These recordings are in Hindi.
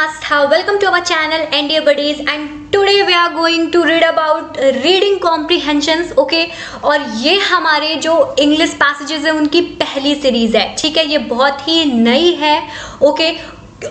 Namaste. Welcome to our channel NDA Buddies and today we are going to read about reading comprehensions. Okay, और ये हमारे जो इंग्लिश पैसेजेस है उनकी पहली सीरीज है. ठीक है, ये बहुत ही नई है. ओके,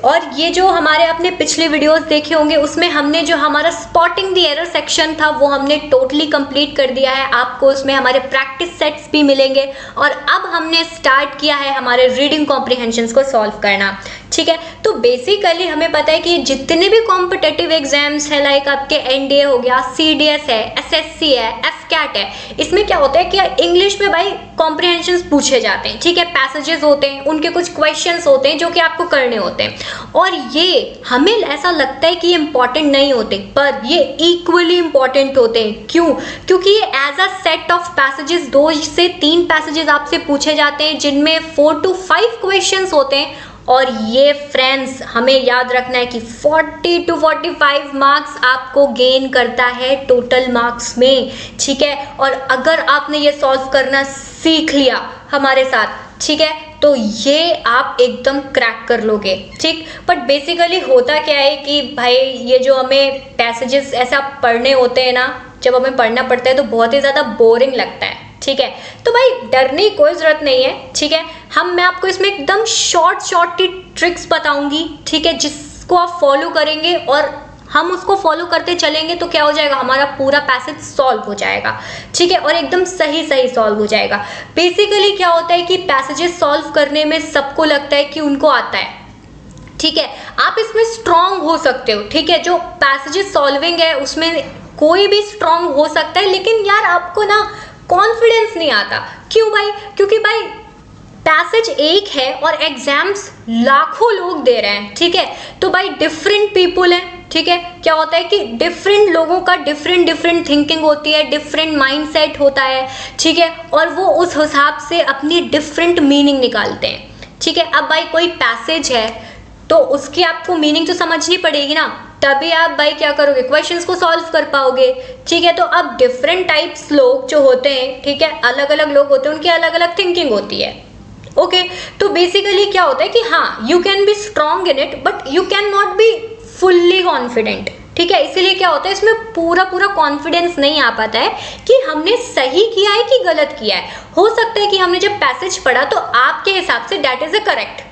और ये जो हमारे आपने पिछले वीडियोस देखे होंगे उसमें हमने जो हमारा स्पॉटिंग द एरर सेक्शन था वो हमने टोटली कंप्लीट कर दिया है. आपको उसमें हमारे प्रैक्टिस सेट्स भी मिलेंगे और अब हमने स्टार्ट किया है हमारे रीडिंग कॉम्प्रिहेंशंस को सॉल्व करना. ठीक है, तो बेसिकली हमें पता है कि जितने भी कॉम्पिटिटिव एग्जाम्स है, लाइक आपके एनडीए हो गया, सीडीएस है, एसएससी है, एफकैट है, इसमें क्या होता है कि इंग्लिश में भाई कॉम्प्रिहेंशंस पूछे जाते हैं. ठीक है, पैसेजेस होते हैं, उनके कुछ क्वेश्चंस होते हैं जो कि आपको करने होते हैं और ये हमें ऐसा लगता है कि ये इंपॉर्टेंट नहीं होते पर ये इक्वली इंपॉर्टेंट होते हैं. क्यों? क्योंकि ये as a set of passages 2 से 3 पैसेजेस आपसे पूछे जाते हैं जिनमें 4 to 5 क्वेश्चंस होते हैं. और ये फ्रेंड्स हमें याद रखना है कि 40 to 45 मार्क्स आपको गेन करता है टोटल मार्क्स में. ठीक है, और अगर आपने ये सॉल्व करना सीख लिया हमारे साथ, ठीक है, तो ये आप एकदम क्रैक कर लोगे. ठीक, बट बेसिकली होता क्या है कि भाई ये जो हमें पैसेजेस ऐसा पढ़ने होते हैं ना, जब हमें पढ़ना पड़ता है तो बहुत ही ज़्यादा बोरिंग लगता है. ठीक है, तो भाई डरने की कोई ज़रूरत नहीं है. ठीक है, मैं आपको इसमें एकदम शॉर्ट ट्रिक्स बताऊंगी. ठीक है, जिसको आप फॉलो करेंगे और हम उसको फॉलो करते चलेंगे तो क्या हो जाएगा, हमारा पूरा पैसेज सॉल्व हो जाएगा. ठीक है, और एकदम सही सॉल्व हो जाएगा. बेसिकली क्या होता है कि पैसेजेस सॉल्व करने में सबको लगता है कि उनको आता है. ठीक है, आप इसमें स्ट्रांग हो सकते हो. ठीक है, जो पैसेजेस सॉल्विंग है उसमें कोई भी स्ट्रांग हो सकता है, लेकिन यार आपको ना कॉन्फिडेंस नहीं आता. क्यों भाई? क्योंकि भाई पैसेज एक है और एग्जाम्स लाखों लोग दे रहे हैं. ठीक है, तो भाई डिफरेंट पीपल हैं. ठीक है, क्या होता है कि डिफरेंट लोगों का डिफरेंट थिंकिंग होती है, डिफरेंट माइंडसेट होता है. ठीक है, और वो उस हिसाब से अपनी डिफरेंट मीनिंग निकालते हैं. ठीक है, अब भाई कोई पैसेज है तो उसकी आपको मीनिंग तो समझनी पड़ेगी ना, तभी आप भाई क्या करोगे, क्वेश्चंस को सॉल्व कर पाओगे. ठीक है, तो अब डिफरेंट टाइप्स लोग जो होते हैं, ठीक है, अलग अलग लोग होते हैं, उनकी अलग अलग थिंकिंग होती है. ओके, तो बेसिकली क्या होता है कि हाँ, you can be strong in it but you can not be fully confident. ठीक है, इसीलिए क्या होता है इसमें पूरा कॉन्फिडेंस नहीं आ पाता है कि हमने सही किया है कि गलत किया है. हो सकता है कि हमने जब पैसेज पढ़ा तो आपके हिसाब say that is a correct.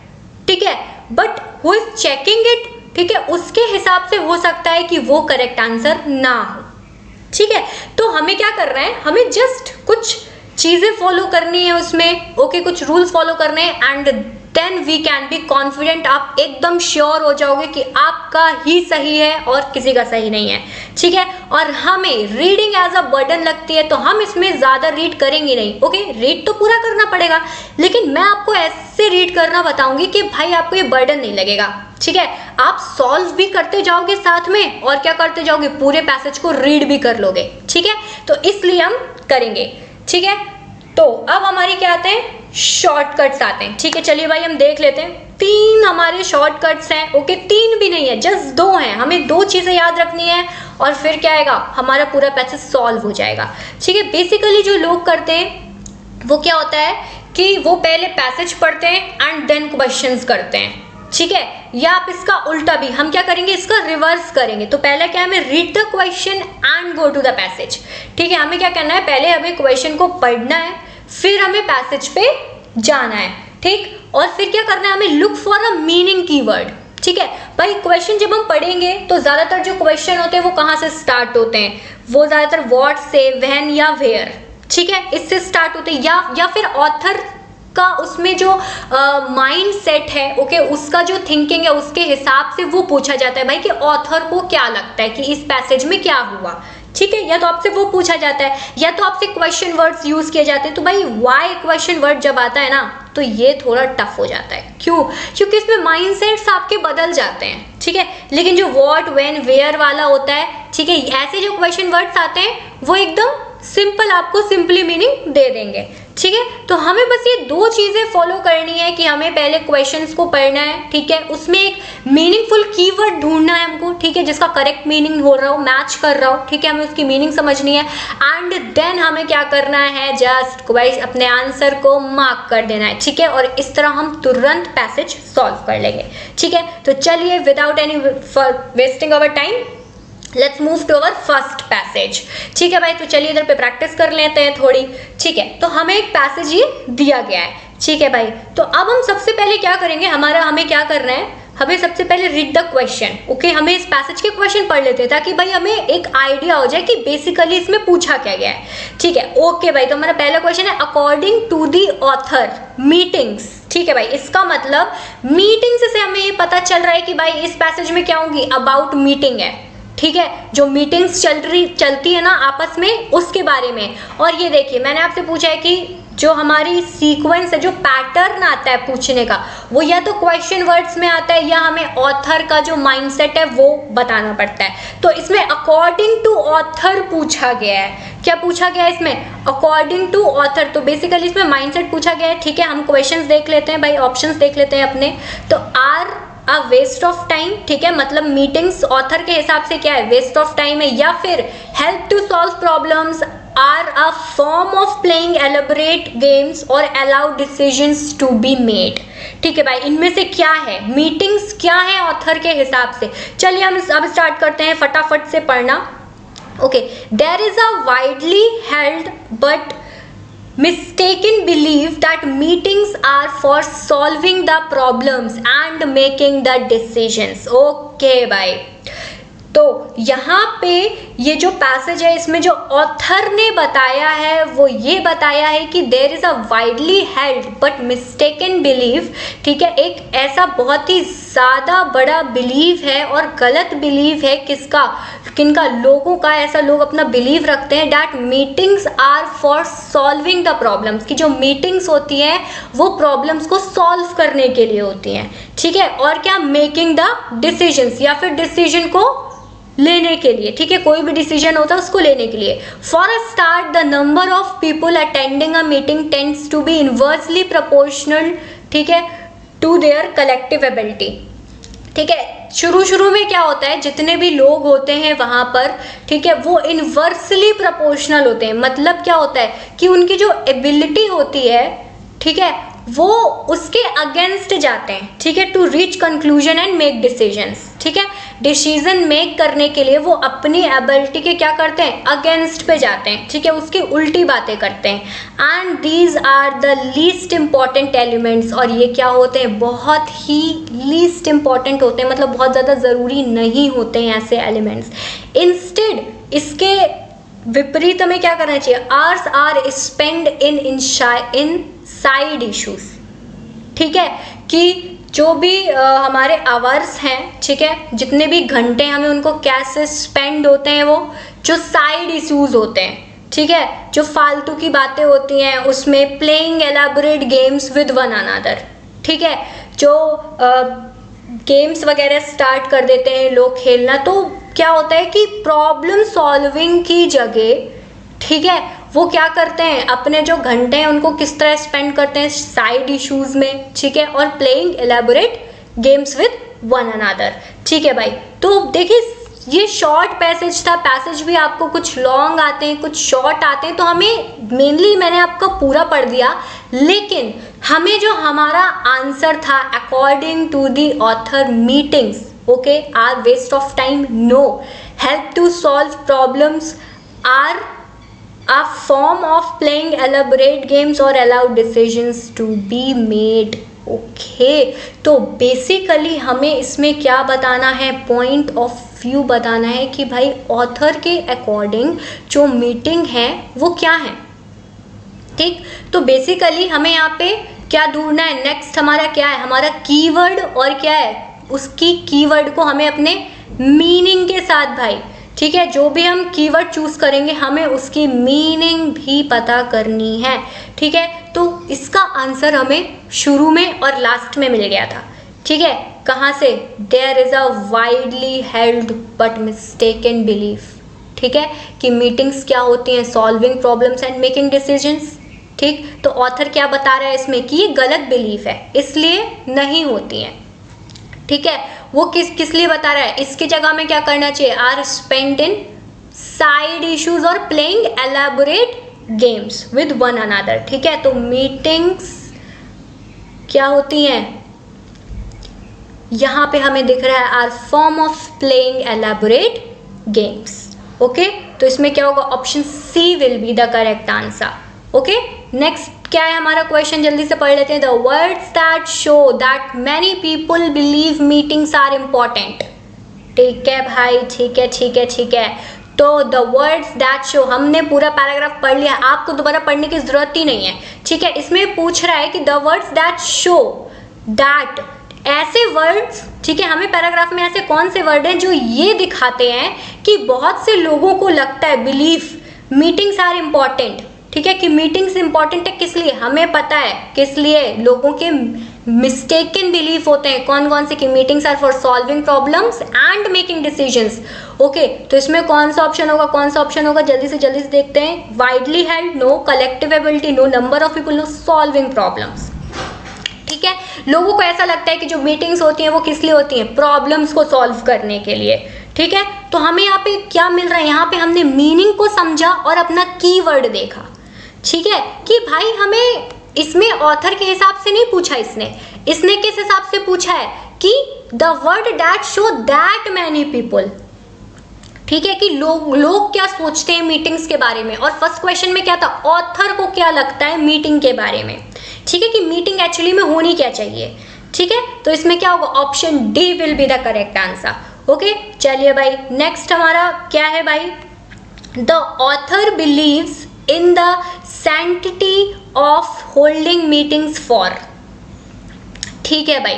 ठीक है, but who is checking it, ठीक है, उसके हिसाब से हो सकता है कि वो करेक्ट आंसर ना हो. ठीक है, तो हमें क्या करना है, हमें जस्ट कुछ चीजें फॉलो करनी है उसमें. ओके, कुछ रूल्स फॉलो करने हैं and then we can be confident. आप एकदम श्योर हो जाओगे कि आपका ही सही है और किसी का सही नहीं है. ठीक है, और हमें रीडिंग एज अ बर्डन लगती है तो हम इसमें ज्यादा रीड करेंगे नहीं. ओके, रीड तो पूरा करना पड़ेगा लेकिन मैं आपको ऐसे रीड करना बताऊंगी कि भाई आपको ये बर्डन नहीं लगेगा. ठीक है, आप सॉल्व भी करते जाओगे साथ में और क्या करते जाओगे, पूरे पैसेज को रीड भी कर लोगे. ठीक है, तो इसलिए हम करेंगे. ठीक है, तो अब हमारी क्या आते हैं, शॉर्टकट्स आते हैं. ठीक है, चलिए भाई हम देख लेते हैं. 3 हमारे शॉर्टकट्स हैं. ओके, 3 भी नहीं है, जस्ट 2 हैं. हमें 2 चीजें याद रखनी है और फिर क्या आएगा, हमारा पूरा पैसेज सॉल्व हो जाएगा. ठीक है, बेसिकली जो लोग करते हैं वो क्या होता है कि वो पहले पैसेज पढ़ते हैं एंड देन क्वेश्चंस करते हैं. ठीक है, या आप इसका उल्टा भी, हम क्या करेंगे, इसका रिवर्स करेंगे. तो पहले क्या है, हमें read the question and go to the passage. ठीक है, हमें क्या करना है, पहले हमें क्वेश्चन को पढ़ना है, फिर हमें पैसेज पे जाना है. ठीक, और फिर क्या करना है, हमें look for a meaning keyword. ठीक है, भाई क्वेश्चन जब हम पढ़ेंगे तो ज्यादातर जो क्वेश्चन होते हैं वो कहाँ से स्टार्ट होते हैं, वो ज्यादातर व्हाट से, व्हेन या वेयर. ठीक है, इससे स्टार्ट होते हैं या फिर ऑथर का उसमें जो माइंड सेट है, ओके, उसका जो थिंकिंग है उसके हिसाब से वो पूछा जाता है भाई कि ऑथर को क्या लगता है कि इस पैसेज में क्या हुआ. ठीक है, या तो आपसे वो पूछा जाता है या तो आपसे क्वेश्चन वर्ड्स यूज किए जाते हैं. तो भाई वाई क्वेश्चन वर्ड जब आता है ना तो ये थोड़ा टफ हो जाता है. क्यों? क्योंकि इसमें माइंडसेट्स आपके बदल जाते हैं. ठीक है, लेकिन जो व्हाट, व्हेन, वेयर वाला होता है, ठीक है, ऐसे जो क्वेश्चन वर्ड्स आते हैं वो एकदम सिंपल आपको सिंपली मीनिंग दे देंगे. ठीक है। तो हमें बस ये दो चीजें फॉलो करनी है कि हमें पहले क्वेश्चंस को पढ़ना है, ठीक है, उसमें एक मीनिंगफुल कीवर्ड ढूंढना है हमको, ठीक है, जिसका करेक्ट मीनिंग हो रहा हो, मैच कर रहा हो, ठीक है, हमें उसकी मीनिंग समझनी है एंड देन हमें क्या करना है, जस्ट अपने आंसर को मार्क कर देना है, ठीक है, और इस तरह हम तुरंत पैसेज सॉल्व कर लेंगे, ठीक है। तो चलिए without any wasting our time let's move to our first passage, ठीक है भाई। तो चलिए इधर पे प्रैक्टिस कर लेते हैं थोड़ी, ठीक है। तो हमें एक पैसेज ये दिया गया है, ठीक है भाई। तो अब हम सबसे पहले क्या करेंगे, हमें क्या करना है, हमें सबसे पहले रीड द क्वेश्चन, ओके। हमें इस पैसेज के क्वेश्चन पढ़ लेते हैं ताकि भाई हमें एक आइडिया हो जाए कि बेसिकली इसमें पूछा क्या गया है, ठीक है। ओके भाई, तो हमारा पहला क्वेश्चन है according to the author meetings, ठीक है भाई। इसका मतलब मीटिंग्स से हमें ये पता चल रहा है कि भाई इस पैसेज में क्या होंगी, अबाउट मीटिंग है, ठीक है, जो मीटिंग्स चलती है ना आपस में, उसके बारे में। और ये देखिए मैंने आपसे पूछा है कि जो हमारी सीक्वेंस है, जो पैटर्न आता है पूछने का, वो या तो क्वेश्चन वर्ड्स में आता है या हमें ऑथर का जो माइंडसेट है वो बताना पड़ता है। तो इसमें अकॉर्डिंग टू ऑथर पूछा गया है। क्या पूछा गया है इसमें, अकॉर्डिंग टू ऑथर। तो बेसिकली इसमें माइंडसेट पूछा गया है, ठीक है। हम क्वेश्चंस देख लेते हैं भाई, ऑप्शंस देख लेते हैं अपने। तो are a waste of time, ठीक है, मतलब मीटिंग्स ऑथर के हिसाब से क्या है, वेस्ट ऑफ टाइम है, या फिर help to solve problems, are a form of playing elaborate games और allow decisions to be made, ठीक है भाई। इनमें से क्या है, मीटिंग्स क्या है ऑथर के हिसाब से। चलिए हम अब स्टार्ट करते हैं फटाफट से पढ़ना, okay. There is a widely held but mistaken belief that meetings are for solving the problems and making the decisions, okay भाई। तो यहाँ पे ये जो पैसेज है इसमें जो ऑथर ने बताया है वो ये बताया है कि there is a widely held but mistaken belief, ठीक है, एक ऐसा बहुत ही ज़्यादा बड़ा बिलीव है और गलत बिलीव है किसका, किनका, लोगों का। ऐसा लोग अपना बिलीव रखते हैं that meetings are for solving the problems, की जो मीटिंग्स होती हैं वो प्रॉब्लम्स को सॉल्व करने के लिए होती हैं, ठीक है, और क्या, मेकिंग द डिसीजंस, या फिर डिसीजन को लेने के लिए, ठीक है, कोई भी डिसीजन होता है उसको लेने के लिए। For a start the number of people attending a meeting tends to be inversely proportional, ठीक है, टू देयर कलेक्टिव एबिलिटी, ठीक है। शुरू में क्या होता है, जितने भी लोग होते हैं वहां पर, ठीक है, वो इनवर्सली प्रोपोर्शनल होते हैं। मतलब क्या होता है कि उनकी जो एबिलिटी होती है, ठीक है, वो उसके अगेंस्ट जाते हैं, ठीक है, to reach conclusion and make decisions, ठीक है। डिसीजन मेक करने के लिए वो अपनी एबिलिटी के क्या करते हैं, अगेंस्ट पे जाते हैं, ठीक है, उसकी उल्टी बातें करते हैं। And these are the least important elements, और ये क्या होते हैं, बहुत ही लीस्ट इंपॉर्टेंट होते हैं, मतलब बहुत ज़्यादा ज़रूरी नहीं होते हैं ऐसे एलिमेंट्स। इंस्टेड इसके विपरीत हमें क्या करना चाहिए, hours are spend in side issues, ठीक है, कि जो भी हमारे आवर्स हैं, ठीक है, जितने भी घंटे हमें उनको कैसे स्पेंड होते हैं, वो जो साइड इश्यूज होते हैं, ठीक है, जो फालतू की बातें होती हैं उसमें, playing elaborate games with one another, ठीक है, जो गेम्स वगैरह स्टार्ट कर देते हैं लोग खेलना, तो क्या होता है कि प्रॉब्लम सॉल्विंग की जगह, ठीक है, वो क्या करते हैं, अपने जो घंटे हैं उनको किस तरह स्पेंड करते हैं, साइड इश्यूज में, ठीक है, और playing elaborate games with one another, ठीक है भाई। तो देखिए ये शॉर्ट पैसेज था, पैसेज भी आपको कुछ लॉन्ग आते हैं, कुछ शॉर्ट आते हैं, तो हमें मेनली मैंने आपका पूरा पढ़ दिया, लेकिन हमें जो हमारा आंसर था according to the author meetings, okay, are waste of time, no, help to solve problems, are a form of playing elaborate games or allow decisions to be made, okay। तो बेसिकली हमें इसमें क्या बताना है, पॉइंट ऑफ व्यू बताना है कि भाई ऑथर के अकॉर्डिंग जो मीटिंग है वो क्या है, ठीक। तो बेसिकली हमें यहाँ पे क्या ढूंढना है, नेक्स्ट हमारा क्या है, हमारा कीवर्ड, और क्या है, उसकी कीवर्ड को हमें अपने मीनिंग के साथ भाई, ठीक है, जो भी हम कीवर्ड चूज करेंगे हमें उसकी मीनिंग भी पता करनी है, ठीक है। तो इसका आंसर हमें शुरू में और लास्ट में मिल गया था, ठीक है, कहाँ से, there is a widely held but mistaken belief, ठीक है, कि मीटिंग्स क्या होती हैं, solving problems and making decisions, ठीक, तो ऑथर क्या बता रहा है इसमें कि ये गलत बिलीफ है, इसलिए नहीं होती हैं। ठीक है, वो किस लिए बता रहा है, इसकी जगह में क्या करना चाहिए, are spend in side issues और playing elaborate games with one another. ठीक है, तो मीटिंग्स क्या होती हैं, यहां पे हमें दिख रहा है are form of playing elaborate games. Okay, तो इसमें क्या होगा, option C will be the correct answer. Okay, next क्या है हमारा क्वेश्चन, जल्दी से पढ़ लेते हैं। The words that show that many people believe meetings are important. ठीक है भाई, ठीक है ठीक है ठीक है। तो द वर्ड्स दैट शो, हमने पूरा पैराग्राफ पढ़ लिया, आपको दोबारा पढ़ने की जरूरत ही नहीं है। ठीक है, इसमें पूछ रहा है कि the words that show that, ऐसे वर्ड्स, ठीक है, हमें पैराग्राफ में ऐसे कौन से वर्ड हैं जो ये दिखाते हैं कि बहुत से लोगों को लगता है, बिलीफ मीटिंग्स आर इम्पॉर्टेंट। ठीक है, कि मीटिंग्स इंपॉर्टेंट है, किस लिए, हमें पता है किस लिए, लोगों के मिस्टेकन बिलीफ होते हैं कौन कौन से, कि meetings are for solving problems and making decisions. Okay, तो इसमें कौन सा ऑप्शन होगा, कौन सा ऑप्शन होगा, जल्दी से देखते हैं। Widely held, no. Collective ability, no. Number of people, no. Solving problems. ठीक है, लोगों को ऐसा लगता है कि जो मीटिंग्स होती हैं वो किस लिए होती हैं, प्रॉब्लम्स को सॉल्व करने के लिए। ठीक है, तो हमें यहाँ पे क्या मिल रहा है, यहाँ पे हमने मीनिंग को समझा और अपना कीवर्ड देखा। ठीक है, कि भाई हमें इसमें ऑथर के हिसाब से नहीं पूछा, इसने किस हिसाब से पूछा है कि the word that show that many people. ठीक है, कि लोग क्या सोचते हैं मीटिंग्स के बारे में, और फर्स्ट क्वेश्चन में क्या था, ऑथर को क्या लगता है मीटिंग के बारे में। ठीक है, कि मीटिंग एक्चुअली में होनी क्या चाहिए। ठीक है, तो इसमें क्या होगा, option D will be the correct answer. Okay, चलिए भाई, नेक्स्ट हमारा क्या है भाई, the author believes in the sanctity of holding meetings for. ठीक है भाई,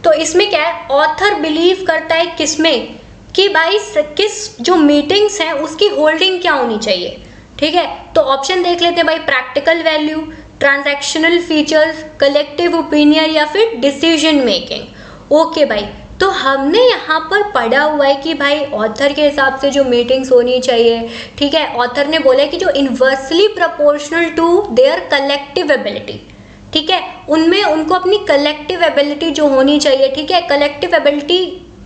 तो इसमें क्या है, ऑथर बिलीव करता है किसमें, कि भाई किस जो मीटिंग्स हैं उसकी होल्डिंग क्या होनी चाहिए। ठीक है, तो ऑप्शन देख लेते हैं भाई, practical value, transactional features, collective opinion या फिर डिसीजन मेकिंग। ओके भाई, तो हमने यहाँ पर पढ़ा हुआ है कि भाई ऑथर के हिसाब से जो मीटिंग्स होनी चाहिए, ठीक है, ऑथर ने बोला है कि जो inversely proportional to their collective ability. ठीक है, उनमें उनको अपनी कलेक्टिव एबिलिटी जो होनी चाहिए, ठीक है, कलेक्टिव एबिलिटी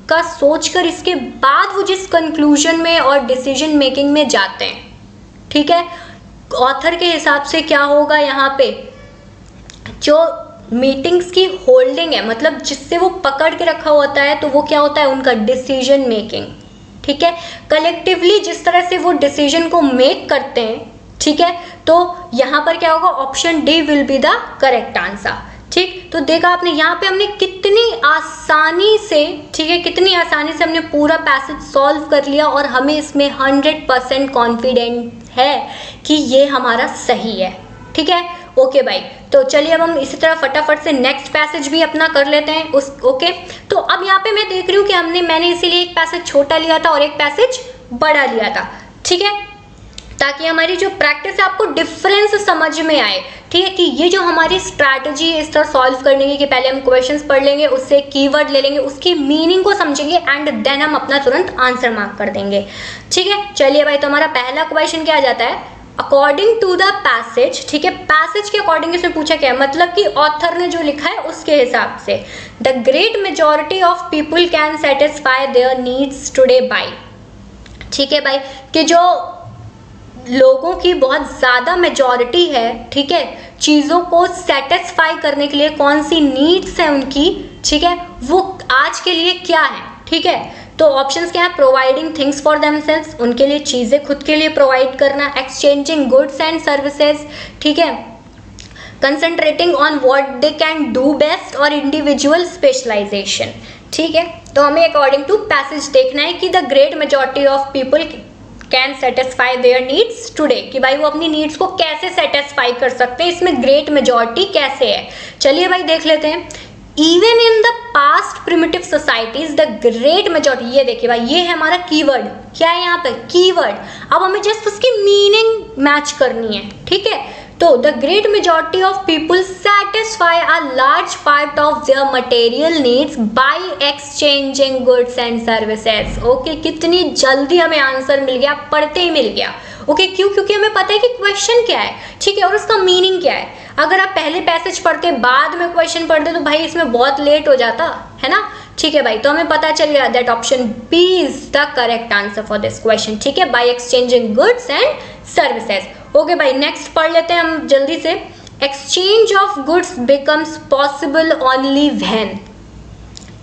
का सोचकर इसके बाद वो जिस कंक्लूजन में और डिसीजन मेकिंग में जाते हैं। ठीक है, ऑथर के हिसाब से क्या होगा, यहाँ पे जो मीटिंग्स की होल्डिंग है, मतलब जिससे वो पकड़ के रखा होता है, तो वो क्या होता है, उनका डिसीजन मेकिंग। ठीक है, कलेक्टिवली जिस तरह से वो डिसीजन को मेक करते हैं। ठीक है, तो यहाँ पर क्या होगा, option D will be the correct answer. ठीक, तो देखा आपने यहाँ पे हमने कितनी आसानी से, ठीक है, कितनी आसानी से हमने पूरा पैसेज सॉल्व कर लिया, और हमें इसमें 100% कॉन्फिडेंट है कि ये हमारा सही है। ठीक है, ओके भाई, तो चलिए अब हम इसी तरह फटाफट से नेक्स्ट पैसेज भी अपना कर लेते हैं ओके, तो अब यहाँ पे मैं देख रही हूँ कि मैंने इसीलिए एक पैसेज छोटा लिया था और एक पैसेज बड़ा लिया था। ठीक है, ताकि हमारी जो प्रैक्टिस है आपको डिफरेंस समझ में आए। ठीक है, कि ये जो हमारी स्ट्रैटेजी है इस तरह सॉल्व करने की, कि पहले हम क्वेश्चंस पढ़ लेंगे, उससे कीवर्ड ले लेंगे, उसकी मीनिंग को समझेंगे, एंड देन हम अपना तुरंत आंसर मार्क कर देंगे। ठीक है, चलिए भाई, तो हमारा पहला क्वेश्चन क्या आ जाता है, अकॉर्डिंग टू द पैसेज। ठीक है, पैसेज के अकॉर्डिंग इसमें पूछा क्या है, मतलब कि ऑथर ने जो लिखा है उसके हिसाब से, the great majority of people can satisfy their needs today by. ठीक है भाई, कि जो लोगों की बहुत ज़्यादा मेजॉरिटी है, ठीक है, चीज़ों को सेटिस्फाई करने के लिए कौन सी नीड्स हैं उनकी, ठीक है, वो आज के लिए क्या है। ठीक है, तो ऑप्शंस क्या है, प्रोवाइडिंग थिंग्स फॉर देमसेल्व्स, उनके लिए चीज़ें खुद के लिए प्रोवाइड करना, एक्सचेंजिंग गुड्स एंड सर्विसेज, ठीक है, concentrating on what they can do best, और इंडिविजुअल स्पेशलाइजेशन। ठीक है, तो हमें अकॉर्डिंग टू पैसेज देखना है कि the great majority of people can satisfy their needs today, कि भाई वो अपनी नीड्स को कैसे सेटिस्फाई कर सकते हैं, इसमें ग्रेट मेजॉरिटी कैसे है। चलिए भाई देख लेते हैं, even in the past primitive societies the great majority, ये देखिए भाई, ये है हमारा कीवर्ड, क्या है यहाँ पे कीवर्ड, अब हमें जस्ट उसकी मीनिंग मैच करनी है। ठीक है, तो the great majority of people satisfy a large part of their material needs by exchanging goods and services. Okay, कितनी जल्दी हमें आंसर मिल गया, पढ़ते ही मिल गया। ओके क्यों? क्योंकि हमें पता है कि क्वेश्चन क्या है, ठीक है, और उसका मीनिंग क्या है। अगर आप पहले पैसेज पढ़ते बाद में क्वेश्चन पढ़ते तो भाई इसमें बहुत लेट हो जाता है ना, ठीक है भाई। तो हमें पता चल गया that option B is the correct answer for this question, ठीक है, by exchanging goods and services. Okay भाई, नेक्स्ट पढ़ लेते हैं हम जल्दी से। Exchange of goods becomes possible only when,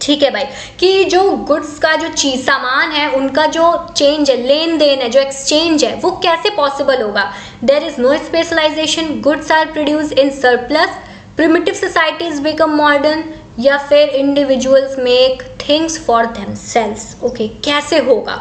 ठीक है भाई, कि जो गुड्स का जो चीज सामान है उनका जो चेंज है, लेन देन है, जो एक्सचेंज है, वो कैसे पॉसिबल होगा? There is no specialization, goods are produce in surplus, primitive societies become modern, या फिर individuals make things for themselves. Okay, कैसे होगा?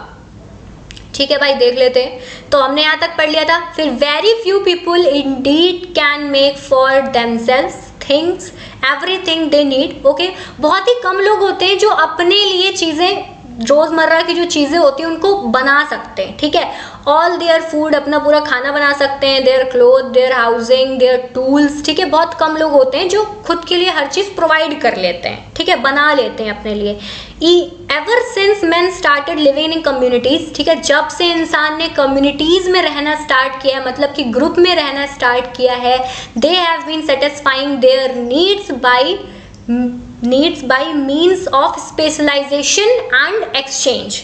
ठीक है भाई, देख लेते हैं। तो हमने यहाँ तक पढ़ लिया था। फिर very few people Indeed can make for themselves things everything they need. Okay, बहुत ही कम लोग होते हैं जो अपने लिए चीज़ें, रोज़मर्रा की जो चीज़ें होती हैं उनको बना सकते हैं, ठीक है। ऑल देयर फूड, अपना पूरा खाना बना सकते हैं, their cloth, their housing, their tools, ठीक है। बहुत कम लोग होते हैं जो खुद के लिए हर चीज़ प्रोवाइड कर लेते हैं, ठीक है, बना लेते हैं अपने लिए। Ever since man started living इन कम्युनिटीज़, ठीक है, जब से इंसान ने कम्युनिटीज़ में रहना स्टार्ट किया है, मतलब कि ग्रुप में रहना स्टार्ट किया है, they have been satisfying their needs by means of specialization and exchange,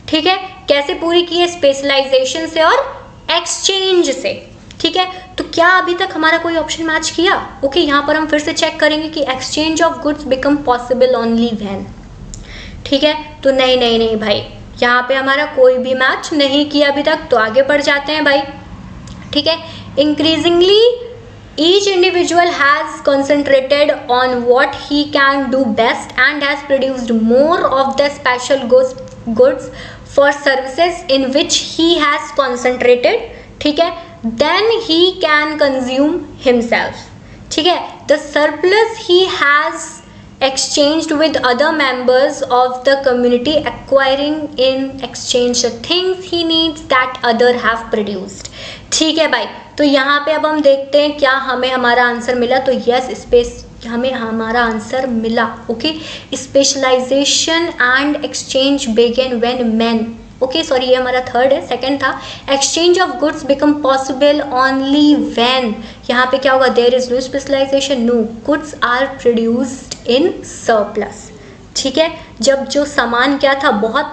ठीक है। कैसे पूरी की है? स्पेशलाइजेशन से और एक्सचेंज से, ठीक है। तो क्या अभी तक हमारा कोई ऑप्शन मैच किया? ओके, यहाँ पर हम फिर से चेक करेंगे कि exchange of goods become possible only when, ठीक है। तो नहीं भाई, यहाँ पे हमारा कोई भी मैच नहीं किया अभी तक। तो आगे बढ़ जाते हैं भाई, ठीक है। Increasingly each individual has concentrated on what he can do best and has produced more of the special goods for services in which he has concentrated, ठीक है, then he can consume himself, ठीक है। the surplus he has exchanged with other members of the community, acquiring in exchange the things he needs that other have produced, ठीक है भाई। तो यहाँ पे अब हम देखते हैं क्या हमें हमारा आंसर मिला। तो यस, स्पेस हमें हमारा आंसर मिला। Okay, specialization and exchange began when man, okay sorry ये हमारा थर्ड है, सेकंड था। Exchange of goods become possible only when, यहाँ पे क्या होगा? There is no specialization, no, goods are produced in surplus, ठीक है। जब जो सामान क्या था, बहुत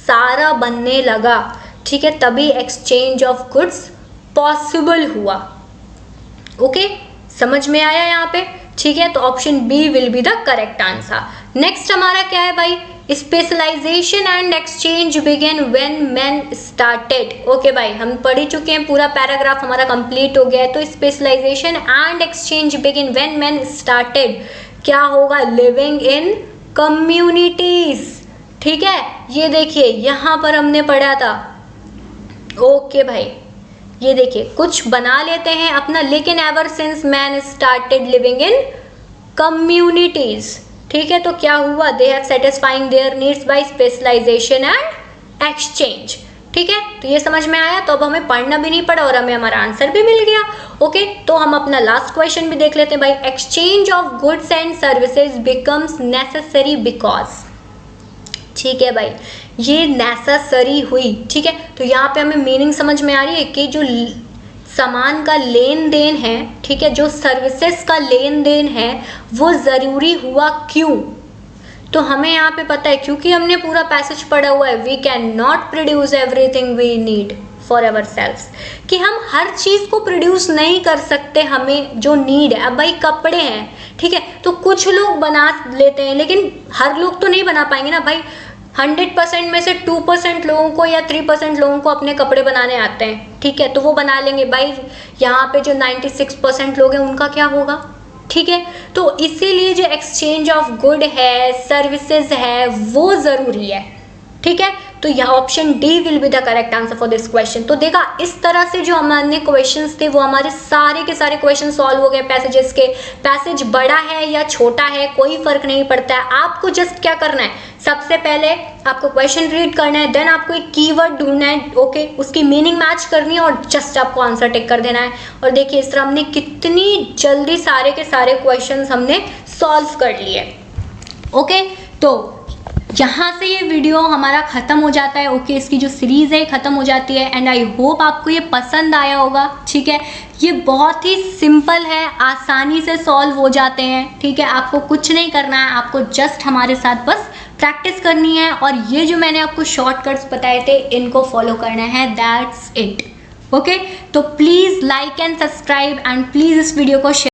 सारा बनने लगा, ठीक है, तभी एक्सचेंज ऑफ गुड्स पॉसिबल हुआ। ओके, समझ में आया यहाँ पे, ठीक है। तो option B will be the correct answer. Next हमारा क्या है भाई? Specialization and exchange began when man started. Okay भाई, हम पढ़ ही चुके हैं, पूरा पैराग्राफ हमारा कंप्लीट हो गया है। तो specialization and exchange began when man started, क्या होगा? लिविंग इन कम्युनिटीज, ठीक है। ये देखिए यहाँ पर हमने पढ़ा था। ओके भाई, ये देखिए कुछ बना लेते हैं अपना, लेकिन ever since man started living in communities, ठीक है। तो क्या हुआ? They have satisfying their needs by specialization and exchange, ठीक है। तो ये समझ में आया। तो अब हमें पढ़ना भी नहीं पड़ा और हमें हमारा आंसर भी मिल गया। ओके, तो हम अपना लास्ट क्वेश्चन भी देख लेते हैं भाई। Exchange of goods and services becomes necessary because, ठीक है भाई, ये नेसेसरी हुई, ठीक है। तो यहाँ पे हमें मीनिंग समझ में आ रही है कि जो सामान का लेन देन है, ठीक है, जो सर्विसेज का लेन देन है, वो ज़रूरी हुआ। क्यों? तो हमें यहाँ पे पता है, क्योंकि हमने पूरा पैसेज पढ़ा हुआ है, we can not produce everything we need for ourselves, कि हम हर चीज़ को प्रोड्यूस नहीं कर सकते, हमें जो नीड है। अब भाई कपड़े हैं, ठीक है, तो कुछ लोग बना लेते हैं, लेकिन हर लोग तो नहीं बना पाएंगे ना भाई। 100% में से 2% लोगों को या 3% लोगों को अपने कपड़े बनाने आते हैं, ठीक है, तो वो बना लेंगे भाई। यहाँ पे जो 96% लोग हैं उनका क्या होगा, ठीक है। तो इसीलिए जो एक्सचेंज ऑफ गुड है, सर्विसेज है, वो ज़रूरी है, ठीक है। तो यह option D will be the correct answer for this question. तो देखा, इस तरह से जो हमारे क्वेश्चंस थे वो हमारे सारे के सारे क्वेश्चन सॉल्व हो गए पैसेजेस के। पैसेज बड़ा है या छोटा है कोई फर्क नहीं पड़ता है, आपको जस्ट क्या करना है, सबसे पहले आपको क्वेश्चन रीड करना है, देन आपको एक कीवर्ड ढूंढना है, ओके, उसकी मीनिंग मैच करनी है और जस्ट आपको आंसर टिक कर देना है। और देखिए इस तरह हमने कितनी जल्दी सारे के सारे क्वेश्चन हमने सॉल्व कर लिए। ओके, तो यहाँ से ये वीडियो हमारा ख़त्म हो जाता है। ओके, इसकी जो सीरीज़ है ख़त्म हो जाती है एंड आई होप आपको ये पसंद आया होगा। ठीक है, ये बहुत ही सिंपल है, आसानी से सॉल्व हो जाते हैं। ठीक है, आपको कुछ नहीं करना है, आपको जस्ट हमारे साथ बस प्रैक्टिस करनी है और ये जो मैंने आपको शॉर्टकट्स बताए थे इनको फॉलो करना है, दैट्स इट। ओके, तो please like and subscribe and please इस वीडियो को शेयर